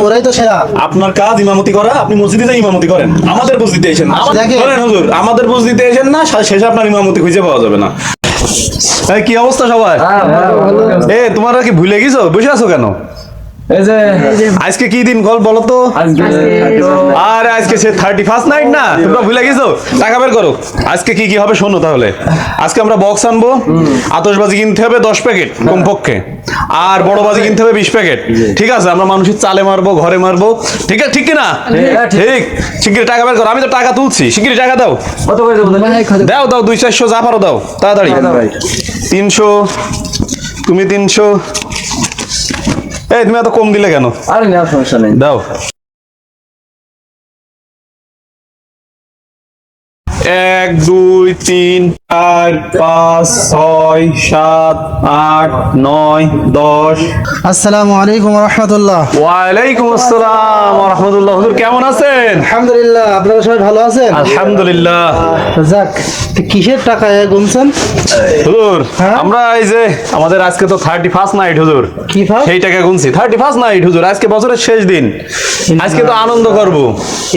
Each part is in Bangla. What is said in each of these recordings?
ওরাই তো সেরা। আপনার কাজ ইমামতি করা, আপনি মসজিদে যাই ইমামতি করেন, আমাদের বুঝ দিতে এসেন না। বলেন হুজুর, আমাদের বুঝ দিতে এসেন না, শেষে আপনার ইমামতি খুঁজে পাওয়া যাবে না। কি অবস্থা সবাই? তোমরা কি ভুলে গেছো? বসে আছো কেন? আজকে কি দিন বলো তো? আরে আজকে সে 31st নাইট না, তোমরা ভুলে গেছো? টাকা বের করো। আজকে কি কি হবে শোনো তাহলে। আজকে আমরা বক্স আনবো, আতশবাজি কিনতে হবে 10 প্যাকেট কমপক্ষে, আর বড় বাজি কিনতে হবে 20 প্যাকেট। ঠিক আছে? আমরা মানুষের চালে মারবো, ঘরে মারবো। ঠিক আছে? ঠিক কিনা? ঠিক। শিগগিরি টাকা বের করো। আমি তো টাকা তুলছি, শিগগিরি টাকা দাও। দাও দাও, 200-400 যা পারো দাও, তাড়াতাড়ি। 300, তুমি 300। তুমি এত কম দিলে কেন? আরে না, সমস্যা নেই, দাও। 1 2 3 4 5 6 7 8 9 10। আসসালামু আলাইকুম রহমতুল্লাহ। ওয়ালাইকুম আসসালাম ওয়া রাহমাতুল্লাহ। হুজুর কেমন আছেন? আলহামদুলিল্লাহ, আপনারা সবাই ভালো আছেন? আলহামদুলিল্লাহ। যাক, কিসের টাকা গুনছেন হুজুর? হ্যাঁ? আমরা এই যে আমাদের আজকে তো 31st নাইট হুজুর, কি ভাব? সেই টাকা গুনছি। 31st নাইট হুজুর, আজকে বছরের শেষ দিন, আজকে তো আনন্দ করব।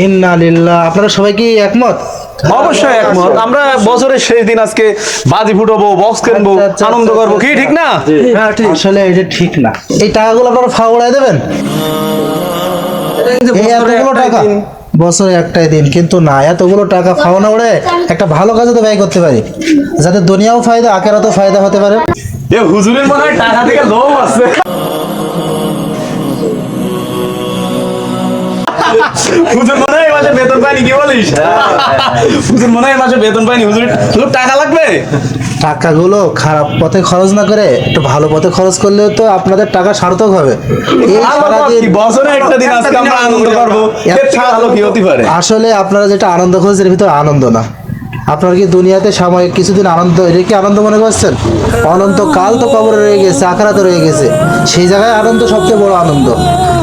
ইন্না লিল্লাহ। আপনারা সবাই কি একমত? অবশ্যই একমত। আমরা বছরের শেষ দিন আজকে বাজি ফুটাবো, বক্স কিনবো, আনন্দ করবো। কি ঠিক না? হ্যাঁ ঠিক। আসলে এটা ঠিক না। এই টাকাগুলো আপনারা ফাউড়ায় দেবেন? এই এতগুলো টাকা বছরে একটাই দিন, কিন্তু না, এতগুলো টাকা ফাওনা উড়ে একটা ভালো কাজে তো ব্যয় করতে পারি, যাতে দুনিয়াও ফায়দা আখেরাতেও ফায়দা হতে পারে। এ হুজুরের মনে হয় টাকা থেকে লোভ আছে। হুজুর মনে হয় মাসে বেতন পাইনি, কি বলিস? হুজুর মনে হয় মাসে বেতন পাইনি। হুজুর টাকা লাগবে। টাকাগুলো খারাপ পথে খরচ না করে একটু ভালো পথে খরচ করলেও তো আপনাদের টাকা সার্থক হবে। এই সারাদিন বছরে একটা দিন আজকে আমরা আনন্দ করবো, এর থেকে ভালো কি হতে পারে? আসলে আপনারা যেটা আনন্দ খুঁজছেন এর ভিতরে আনন্দ না। আপনারা কি দুনিয়াতে সাময়িক কিছুদিন আনন্দ, এটা কি আনন্দ মনে করছেন? অনন্তকাল তো কবরে রয়ে গেছে, আখেরাতে রয়ে গেছে, সেই জায়গায় আনন্দ সবচেয়ে বড় আনন্দ।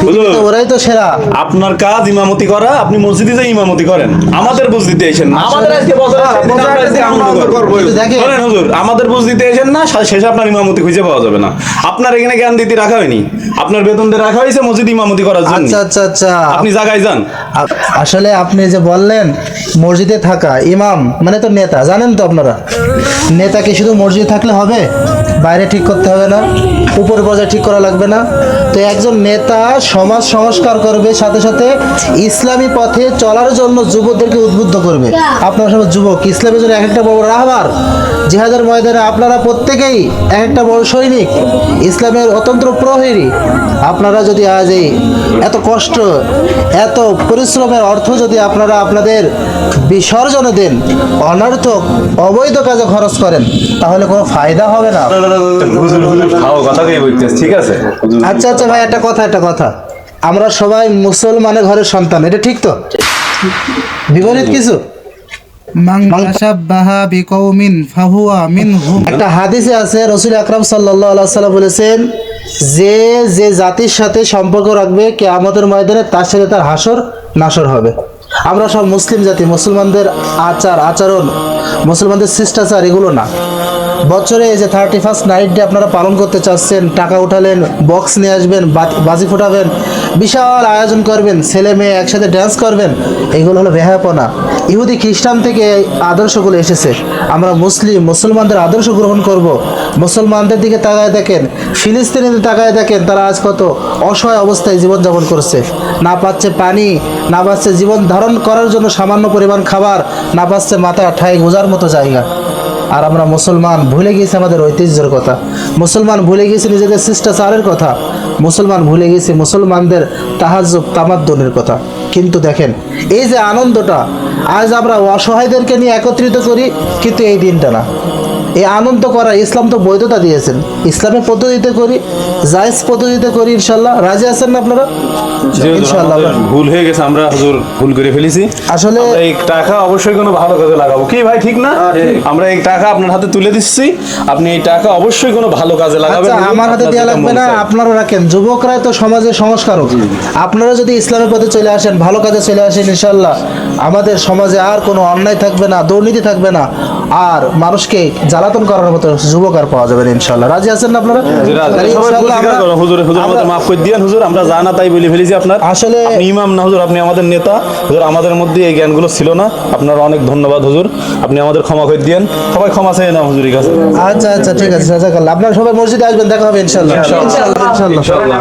পৃথিবীতে ওরাই তো সেরা। আপনার কাজ ইমামতি করা, আপনি মসজিদে যাই ইমামতি করেন, আমাদের বুঝ দিতে এসেন না। আমাদের আজকে বছরের শেষ দিন, আমরা আজকে আনন্দ করবো। বলেন হুজুর, আমাদের বুঝ দিতে এসেন না, শেষে আপনার ইমামতি খুঁজে পাওয়া যাবে না। আপনার এখানে জ্ঞান দিতে রাখা হয়নি, আপনার বেতন দিয়ে রাখা হয়েছে মসজিদ ইমামতি করার জন্য। আচ্ছা আচ্ছা আচ্ছা, আপনি জায়গায় যান। আসলে আপনি যে বললেন মসজিদে থাকা ইমাম মানে তো নেতা, জানেন তো আপনারা, নেতা কি শুধু মসজিদে থাকলে হবে? বাইরে ঠিক করতে হবে না? উপর পর্যায়ে ঠিক করা লাগবে না? তো একজন নেতা সমাজ সংস্কার করবে, সাথে সাথে ইসলামী পথে চলার জন্য যুবকদেরকে উদ্বুদ্ধ করবে। আপনারা সব যুবক, ইসলামের জন্য এক একটা বড় রাহবার, জিহাদের ময়দানে আপনারা প্রত্যেকেই এক একটা বড় সৈনিক, ইসলামের অতন্ত্র প্রহরী। আপনারা যদি আজ এই এত কষ্ট, এত পরিশ্রমের অর্থ যদি আপনারা আপনাদের বিসর্জনে দেন, অনর্থক অবৈধ কাজে খরচ করেন, তাহলে কোনো ফায়দা হবে না। ঠিক আছে? আচ্ছা আচ্ছা ভাই, একটা কথা, আমরা সবাই মুসলমানের ঘরের সন্তান, এটা ঠিক তো? বিপরীত কিছু? একটা হাদিসে আছে, রাসূল আকরাম সাল্লাল্লাহু আলাইহি ওয়াসাল্লাম বলেছেন, যে যে জাতির সাথে সম্পর্ক রাখবে কিয়ামতের ময়দানে তার সাথে তার হাসর নাসর হবে। আমরা সব মুসলিম জাতি, মুসলমানদের আচার আচরণ, মুসলমানদের শিষ্টাচার এগুলো না। বছরে এই যে 31st নাইট ডে আপনারা পালন করতে চাচ্ছেন, টাকা উঠালেন, বক্স নিয়ে আসবেন, বাজি ফোটাবেন, বিশাল আয়োজন করবেন, ছেলে মেয়ে একসাথে ড্যান্স করবেন, এগুলো হলো বেহায়াপনা। ইহুদি খ্রিস্টান থেকে এই আদর্শগুলো এসেছে। আমরা মুসলমানদের আদর্শ গ্রহণ করব। মুসলমানদের দিকে তাকায় দেখেন, ফিলিস্তিনিদের তাকায় দেখেন, তারা আজ কত অসহায় অবস্থায় জীবনযাপন করছে। না পাচ্ছে পানি, না পাচ্ছে জীবন ধারণ করার জন্য সামান্য পরিমাণ খাবার, না পাচ্ছে মাথা ঠাই গোজার মতো জায়গা। আর আমরা মুসলমান ভুলে গেছি আমাদের ঐতিহ্যের কথা, মুসলমান ভুলে গেছি নিজেদের শিষ্টাচারের কথা, মুসলমান ভুলে গেছি মুসলমানদের তাহাজ্জুদ তামাদ্দুনের কথা। কিন্তু দেখেন, এই যে আনন্দটা আজ আমরা অসহায়দেরকে নিয়ে একত্রিত করি, কিন্তু এই দিনটা না। এই আনন্দ করা ইসলাম তো বৈধতা দিয়েছেন, ইসলামের পদ্ধতিতে করি, জায়েজ পদ্ধতিতে করি। ইনশাল্লাহ রাজি আছেন না আপনারা? ইনশাল্লাহ। ভুল হয়ে গেছে, আমরা হুজুর ভুল করে ফেলেছি। আসলে এই টাকা অবশ্যই কোনো ভালো কাজে লাগাবো। কি ভাই ঠিক না? আমরা এই টাকা আপনার হাতে তুলে দিচ্ছি, আপনি এই টাকা অবশ্যই কোনো ভালো কাজে লাগাবেন। আচ্ছা, আমার হাতে দেওয়া লাগবে না, আপনারা রাখেন। যুবকরাই তো সমাজের সংস্কারক। আপনারা যদি ইসলামের পথে চলে আসেন, ভালো কাজে চলে আসেন, ইনশাল্লাহ আমাদের সমাজে আর কোনো অন্যায় থাকবে না, দুর্নীতি থাকবে না, আর মানুষকে জ্বালাতন করার মতো যুবক আর পাওয়া যাবে না ইনশাআল্লাহ। রাজি আছেন না আপনারা? তাহলে সবাই ভুল ইনশাআল্লাহ স্বীকার করো। হুজুর হুজুর আমাদের মাফ করে দিয়েন হুজুর, আমরা যা না তাই বলে ফেলেছি আপনার। আসলে- আপনি ইমাম না হুজুর, আপনি আমাদের নেতা হুজুর, আমাদের মধ্যে এই জ্ঞানগুলো ছিল না। আপনার অনেক ধন্যবাদ হুজুর, আপনি আমাদের ক্ষমা করে দিয়েন। সবাই ক্ষমা চেয়ে নাও হুজুরের কাছে। আচ্ছা আচ্ছা ঠিক আছে, জাযাকাল্লাহ। আপনারা সবাই মসজিদে আসবেন, দেখা হবে ইনশাআল্লাহ ইনশাআল্লাহ ইনশাআল্লাহ।